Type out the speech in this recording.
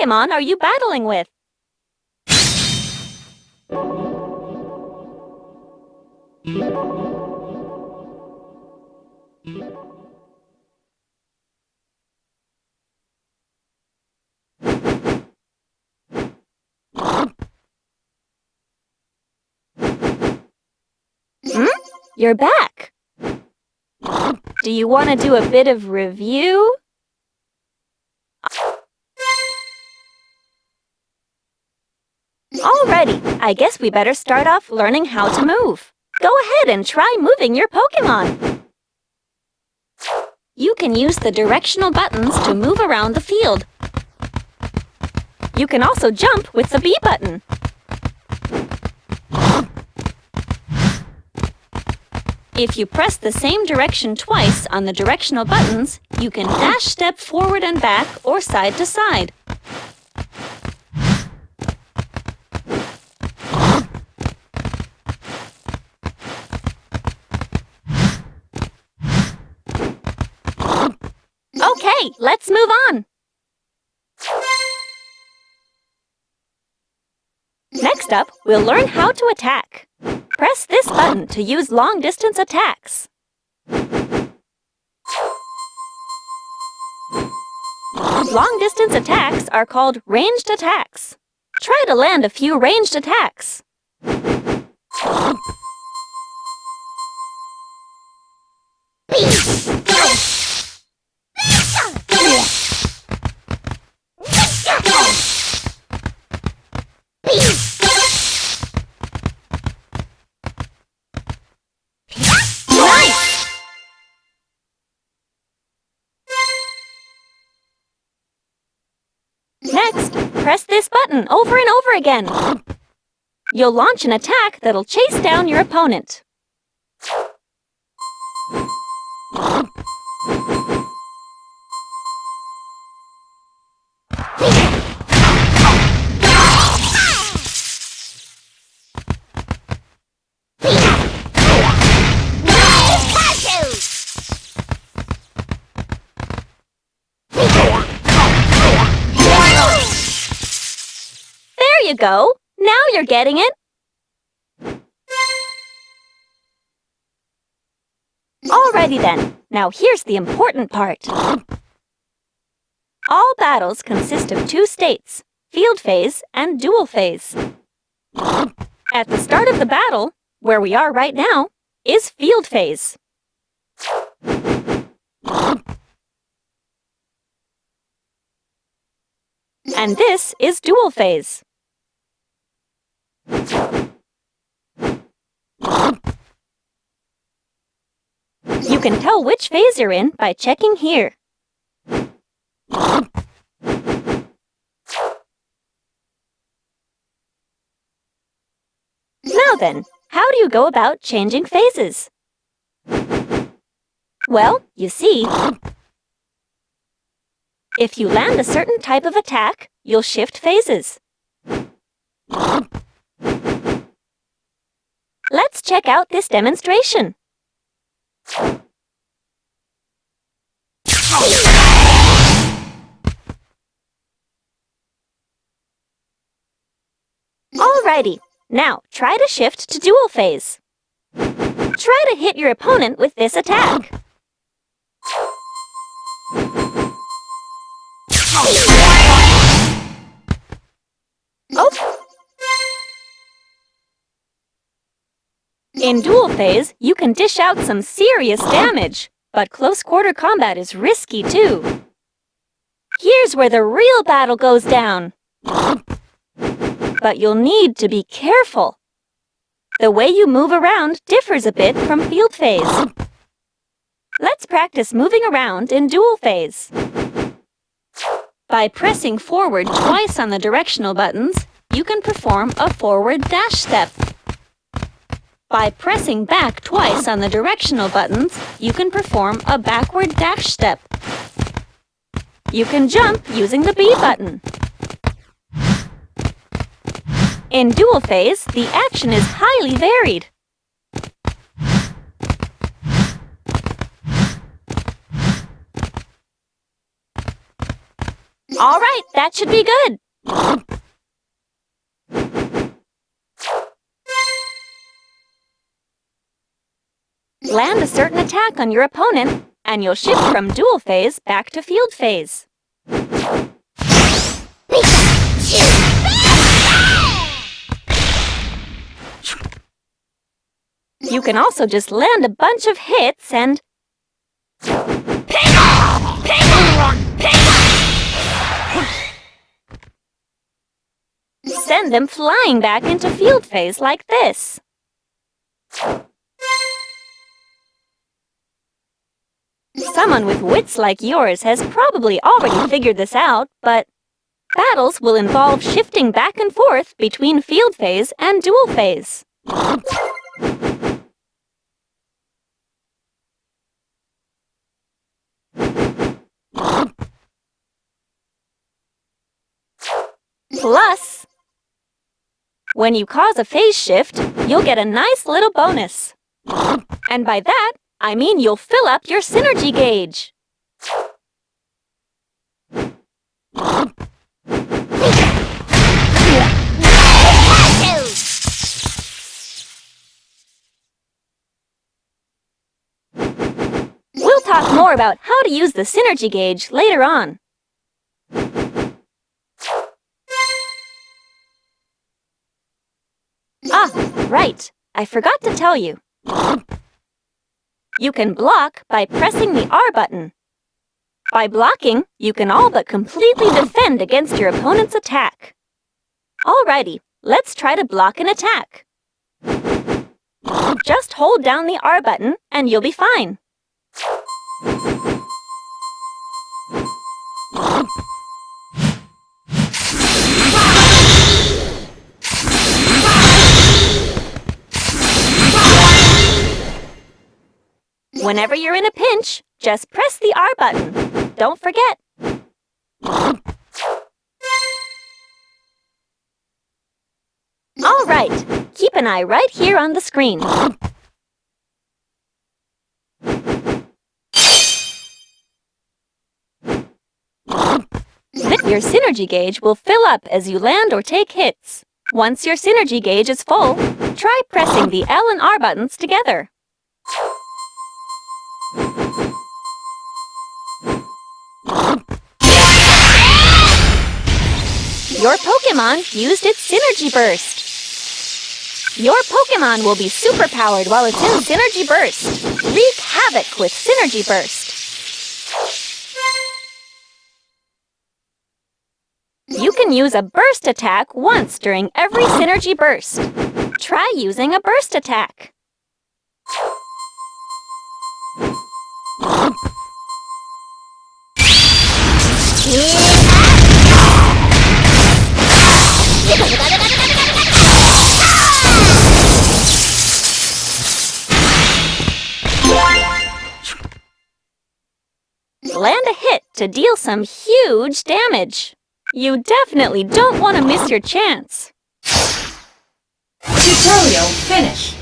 Pokémon are you battling with? You're back. Do you want to do a bit of review? Alrighty, I guess we better start off learning how to move. Go ahead and try moving your Pokémon. You can use the directional buttons to move around the field. You can also jump with the B button. If you press the same direction twice on the directional buttons, you can dash step forward and back or side to side. Okay, let's move on. Next up, we'll learn how to attack. Press this button to use long-distance attacks. Long-distance attacks are called ranged attacks. Try to land a few ranged attacks. Next, press this button over and over again. You'll launch an attack that'll chase down your opponent. There you go! Now you're getting it! Alrighty then, now here's the important part. All battles consist of two states, field phase and duel phase. At the start of the battle, where we are right now, is field phase. And this is duel phase. You can tell which phase you're in by checking here. Now then, how do you go about changing phases? Well, you see, if you land a certain type of attack, you'll shift phases. Let's check out this demonstration. Alrighty, now try to shift to duel phase. Try to hit your opponent with this attack. Oh! In duel phase, you can dish out some serious damage, but close quarter combat is risky too. Here's where the real battle goes down. But you'll need to be careful. The way you move around differs a bit from field phase. Let's practice moving around in duel phase. By pressing forward twice on the directional buttons, you can perform a forward dash step. By pressing back twice on the directional buttons, you can perform a backward dash step. You can jump using the B button. In duel phase, the action is highly varied. All right, that should be good. Land a certain attack on your opponent, and you'll shift from dual phase back to field phase. You can also just land a bunch of hits and... send them flying back into field phase like this. Someone with wits like yours has probably already figured this out, but battles will involve shifting back and forth between field phase and dual phase. Plus, when you cause a phase shift, you'll get a nice little bonus. And by that, I mean you'll fill up your synergy gauge. We'll talk more about how to use the synergy gauge later on. Ah, right. I forgot to tell you. You can block by pressing the R button. By blocking, you can all but completely defend against your opponent's attack. Alrighty, let's try to block an attack. Just hold down the R button and you'll be fine. Whenever you're in a pinch, just press the R button. Don't forget. All right, keep an eye right here on the screen. Your synergy gauge will fill up as you land or take hits. Once your synergy gauge is full, try pressing the L and R buttons together. Your Pokémon used its Synergy Burst. Your Pokémon will be superpowered while it's in Synergy Burst. Wreak havoc with Synergy Burst. You can use a burst attack once during every Synergy Burst. Try using a burst attack. Land a hit to deal some huge damage. You definitely don't want to miss your chance. Tutorial finished.